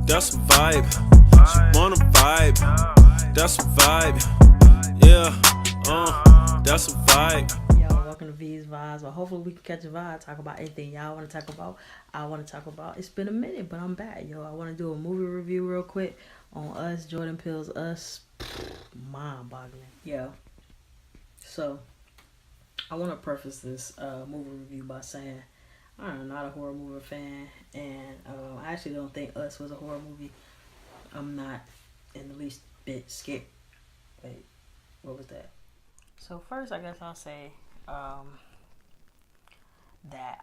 That's a vibe. She wanna vibe. That's a vibe. Yeah, that's a vibe. Yo, welcome to V's Vibes. Well, hopefully we can catch a vibe, talk about anything y'all want to talk about. I want to talk about. It's been a minute, but I'm back, yo. I want to do a movie review real quick on Us, Jordan Peele's Us. Mind-boggling, yo. So, I want to preface this movie review by saying I'm not a horror movie fan, and I actually don't think Us was a horror movie. I'm not in the least bit scared. Wait, what was that? So first, I guess I'll say that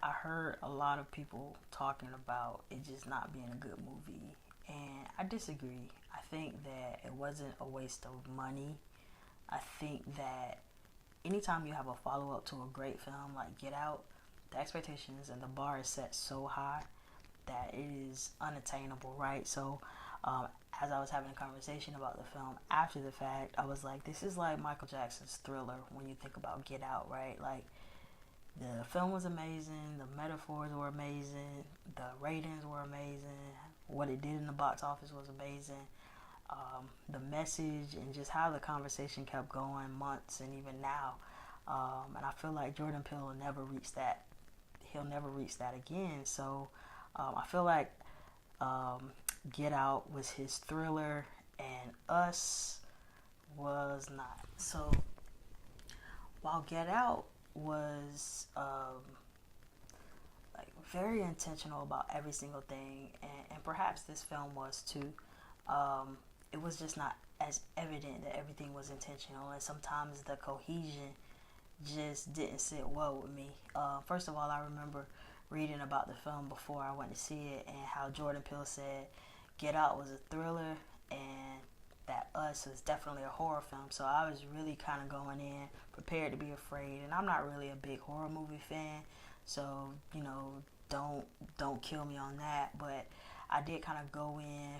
I heard a lot of people talking about it just not being a good movie, and I disagree. I think that it wasn't a waste of money. I think that anytime you have a follow-up to a great film like Get Out, the expectations and the bar is set so high that it is unattainable, right? So as I was having a conversation about the film after the fact, I was like, this is like Michael Jackson's Thriller when you think about Get Out, right? Like, the film was amazing, the metaphors were amazing, the ratings were amazing, what it did in the box office was amazing. The message and just how the conversation kept going months and even now. And I feel like Jordan Peele will never reach that. He'll never reach that again. So I feel like Get Out was his Thriller and Us was not. So while Get Out was like very intentional about every single thing, and perhaps this film was too, it was just not as evident that everything was intentional, and sometimes the cohesion just didn't sit well with me. First of all, I remember reading about the film before I went to see it, and how Jordan Peele said Get Out was a thriller and that Us was definitely a horror film. So I was really kind of going in prepared to be afraid, and I'm not really a big horror movie fan, so don't kill me on that. But I did kind of go in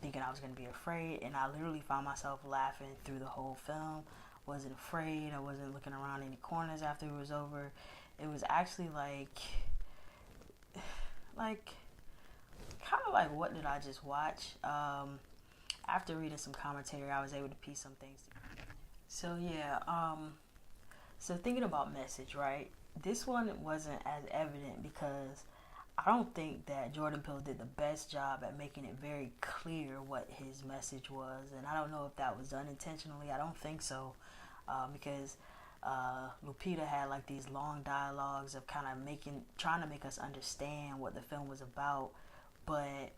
thinking I was going to be afraid, and I literally found myself laughing through the whole film. Wasn't afraid. I wasn't looking around any corners after it was over. It was actually like kind of like, what did I just watch? After reading some commentary, I was able to piece some things together. So yeah, so thinking about message, right? This one wasn't as evident because I don't think that Jordan Peele did the best job at making it very clear what his message was, and I don't know if that was done intentionally. I don't think so, because Lupita had like these long dialogues of kind of trying to make us understand what the film was about, but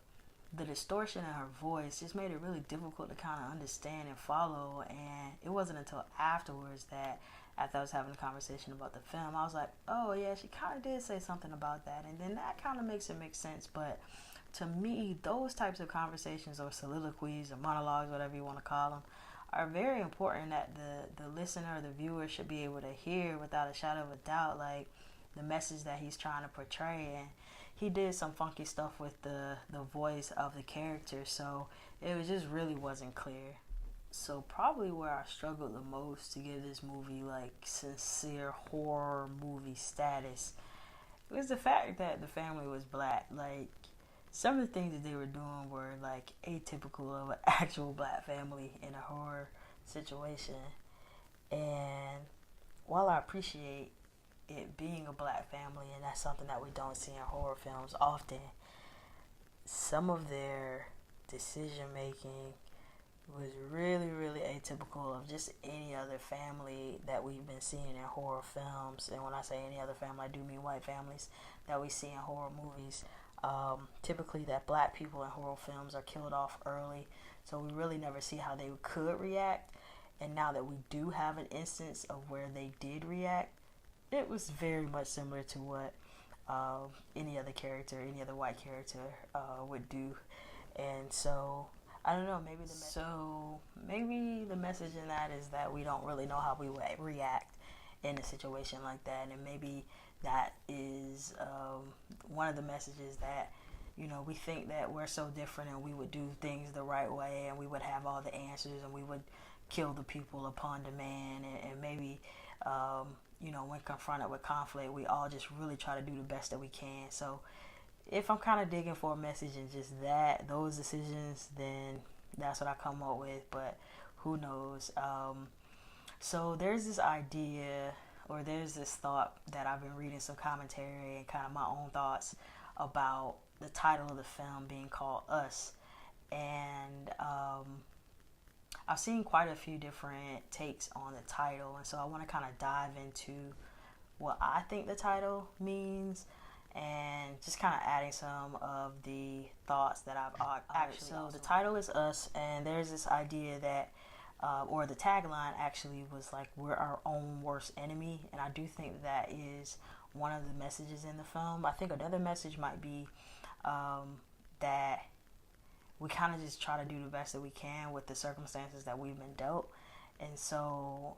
the distortion in her voice just made it really difficult to kind of understand and follow. And it wasn't until afterwards that, after I was having a conversation about the film, I was like, oh yeah, she kind of did say something about that, and then that kind of makes it make sense. But to me, those types of conversations, or soliloquies or monologues, whatever you want to call them, are very important, that the listener or the viewer should be able to hear without a shadow of a doubt, like the message that he's trying to portray. And he did some funky stuff with the voice of the character, so it was just really wasn't clear. So probably where I struggled the most to give this movie like sincere horror movie status was the fact that the family was black. Like, some of the things that they were doing were like atypical of an actual black family in a horror situation. And while I appreciate it being a black family, and that's something that we don't see in horror films often, some of their decision making was really, really atypical of just any other family that we've been seeing in horror films. And when I say any other family, I do mean white families that we see in horror movies. Typically, that black people in horror films are killed off early, so we really never see how they could react. And now that we do have an instance of where they did react, it was very much similar to what any other character, any other white character would do. And so I don't know, maybe the message in that is that we don't really know how we would react in a situation like that. And maybe that is one of the messages, that we think that we're so different and we would do things the right way and we would have all the answers and we would kill the people upon demand. And maybe when confronted with conflict, we all just really try to do the best that we can. So if I'm kind of digging for a message and just those decisions, then that's what I come up with. But who knows? So there's this idea, or there's this thought that I've been reading some commentary and kind of my own thoughts about the title of the film being called Us. And I've seen quite a few different takes on the title, and so I want to kind of dive into what I think the title means, and just kind of adding some of the thoughts that I've actually. So the title is Us, and there's this idea that, or the tagline actually was like, we're our own worst enemy, and I do think that is one of the messages in the film. I think another message might be that we kind of just try to do the best that we can with the circumstances that we've been dealt, and so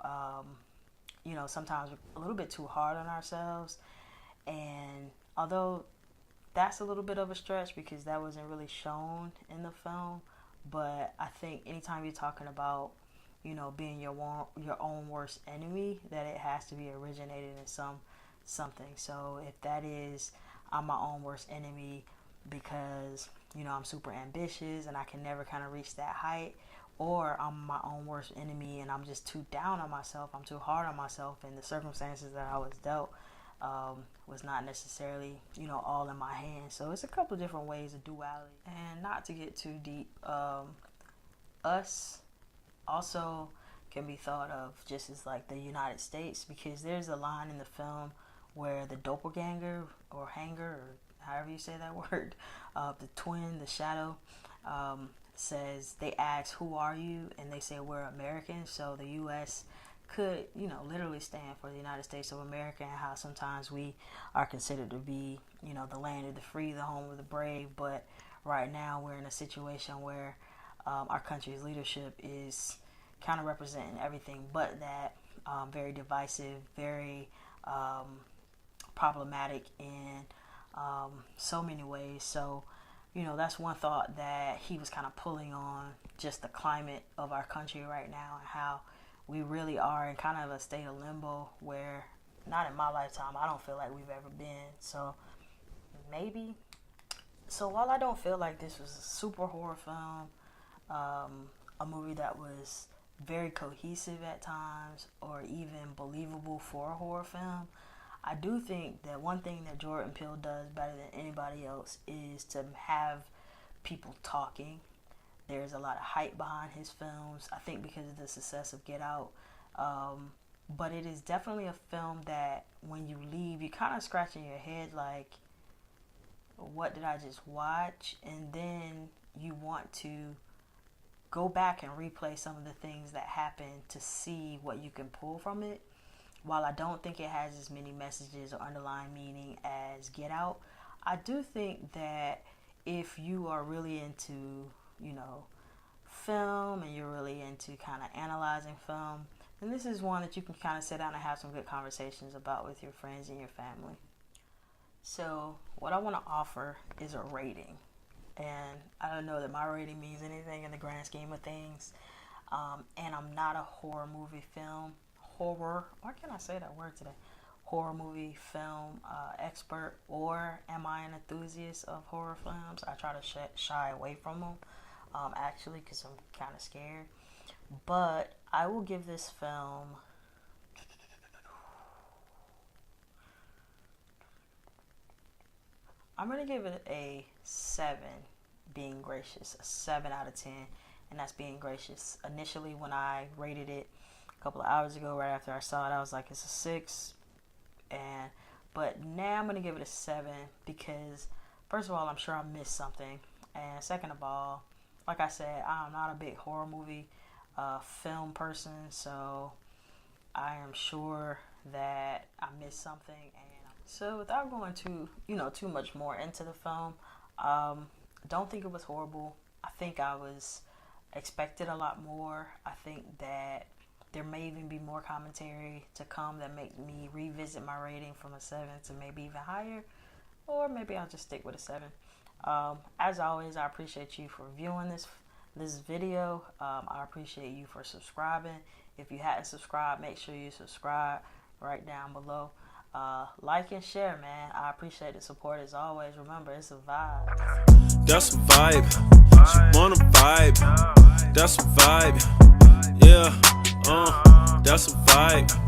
sometimes we're a little bit too hard on ourselves. And although that's a little bit of a stretch because that wasn't really shown in the film, but I think anytime you're talking about being your own worst enemy, that it has to be originated in something. So if that is, I'm my own worst enemy because I'm super ambitious and I can never kind of reach that height, or I'm my own worst enemy and I'm just too down on myself, I'm too hard on myself, and the circumstances that I was dealt was not necessarily all in my hands. So it's a couple of different ways of duality. And not to get too deep, Us also can be thought of just as like the United States, because there's a line in the film where the doppelganger or hanger, or however you say that word, the twin, the shadow, says, they ask, who are you? And they say, we're Americans. So the U.S. could, literally stand for the United States of America, and how sometimes we are considered to be, the land of the free, the home of the brave. But right now we're in a situation where our country's leadership is kind of representing everything but that, very divisive, very problematic in so many ways. So that's one thought that he was kind of pulling on, just the climate of our country right now, and how we really are in kind of a state of limbo where, not in my lifetime, I don't feel like we've ever been. So maybe. So while I don't feel like this was a super horror film, a movie that was very cohesive at times, or even believable for a horror film, I do think that one thing that Jordan Peele does better than anybody else is to have people talking. There's a lot of hype behind his films, I think because of the success of Get Out. But it is definitely a film that when you leave, you're kind of scratching your head like, what did I just watch? And then you want to go back and replay some of the things that happened to see what you can pull from it. While I don't think it has as many messages or underlying meaning as Get Out, I do think that if you are really into, film, and you're really into kind of analyzing film, then this is one that you can kind of sit down and have some good conversations about with your friends and your family. So what I want to offer is a rating. And I don't know that my rating means anything in the grand scheme of things. And I'm not a horror movie film. Why can't I say that word today? Horror movie film expert, or am I an enthusiast of horror films? I try to shy away from them, actually, because I'm kind of scared. But I will give this film I'm going to give it a 7, being gracious. A 7 out of 10, and that's being gracious. Initially, when I rated it a couple of hours ago, right after I saw it, I was like, it's a 6. But now I'm going to give it a 7 because, first of all, I'm sure I missed something. And second of all, like I said, I'm not a big horror movie film person, so I am sure that I missed something. And so without going too much more into the film, don't think it was horrible. I think I was expected a lot more. I think that there may even be more commentary to come that make me revisit my rating from a 7 to maybe even higher, or maybe I'll just stick with a 7. As always, I appreciate you for viewing this video. I appreciate you for subscribing. If you hadn't subscribed, make sure you subscribe right down below. Like and share, man. I appreciate the support as always. Remember, it's a vibe. That's a vibe. She wanna vibe. That's a vibe. Yeah, that's a vibe.